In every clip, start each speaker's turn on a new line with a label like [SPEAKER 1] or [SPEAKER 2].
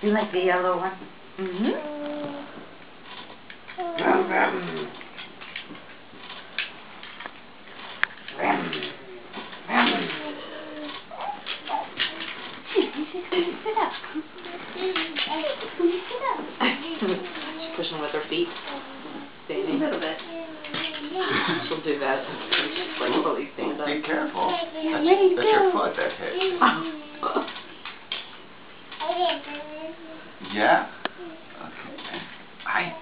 [SPEAKER 1] You like the yellow one? Mm-hmm. Rum, rum. Rum, rum. Sit up.
[SPEAKER 2] She's pushing with her feet. Standing.
[SPEAKER 1] A little bit.
[SPEAKER 2] She'll do that. She's like fully stand up.
[SPEAKER 3] Be careful. That's
[SPEAKER 1] Ready to
[SPEAKER 3] your
[SPEAKER 1] go.
[SPEAKER 3] foot that hit. Yeah? Okay. Hi.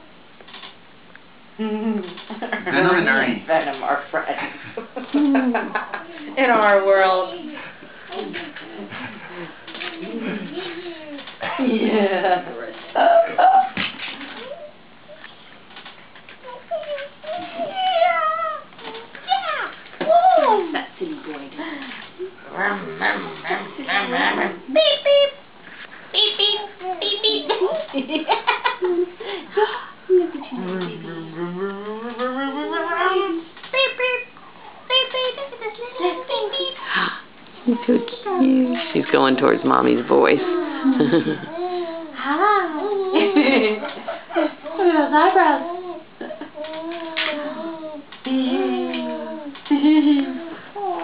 [SPEAKER 1] Venom
[SPEAKER 3] and Ernie.
[SPEAKER 1] Venom are friends.
[SPEAKER 2] In our world.
[SPEAKER 1] Yeah.
[SPEAKER 2] What's that silly boy doing?
[SPEAKER 1] Beep beep. Beep beep. Beep beep. Look at you, baby. Beep beep. Beep beep. Look at this little beep beep.
[SPEAKER 2] He's so cute. She's going towards Mommy's voice.
[SPEAKER 1] Hi. Look at those eyebrows.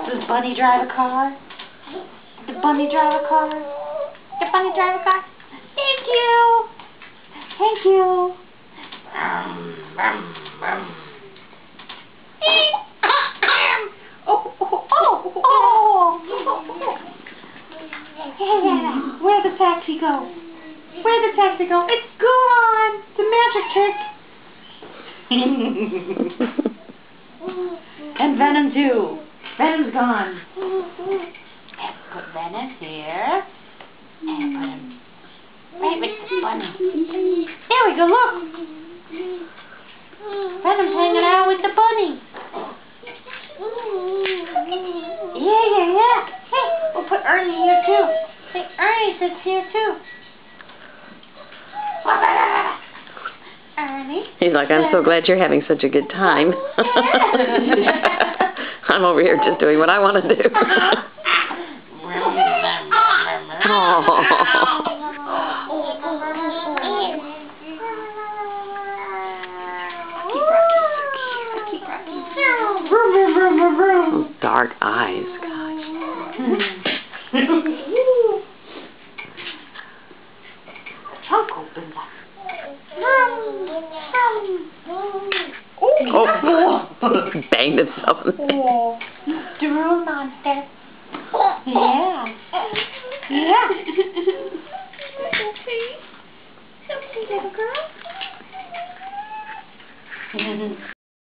[SPEAKER 1] Does Bunny drive a car? Did Bunny drive a car? Did Bunny drive a car? Thank you. Thank you. Yeah. Where'd the taxi go? Where'd the taxi go? It's gone. It's a magic trick. And Venom too. Venom's gone. Let's put Venom here. And put him right with the bunny. There we go, look. Venom's hanging out with the bunny. Yeah. Hey, we'll put Ernie here too. Hey, Ernie sits here too. Ernie.
[SPEAKER 2] He's like, I'm so glad you're having such a good time. I'm over here just doing what I want to do. Those dark eyes, gosh.
[SPEAKER 1] Trunk opens up.
[SPEAKER 2] Oh, he banged himself in the head.
[SPEAKER 1] Drool monster. Yeah. Yeah. Little girl.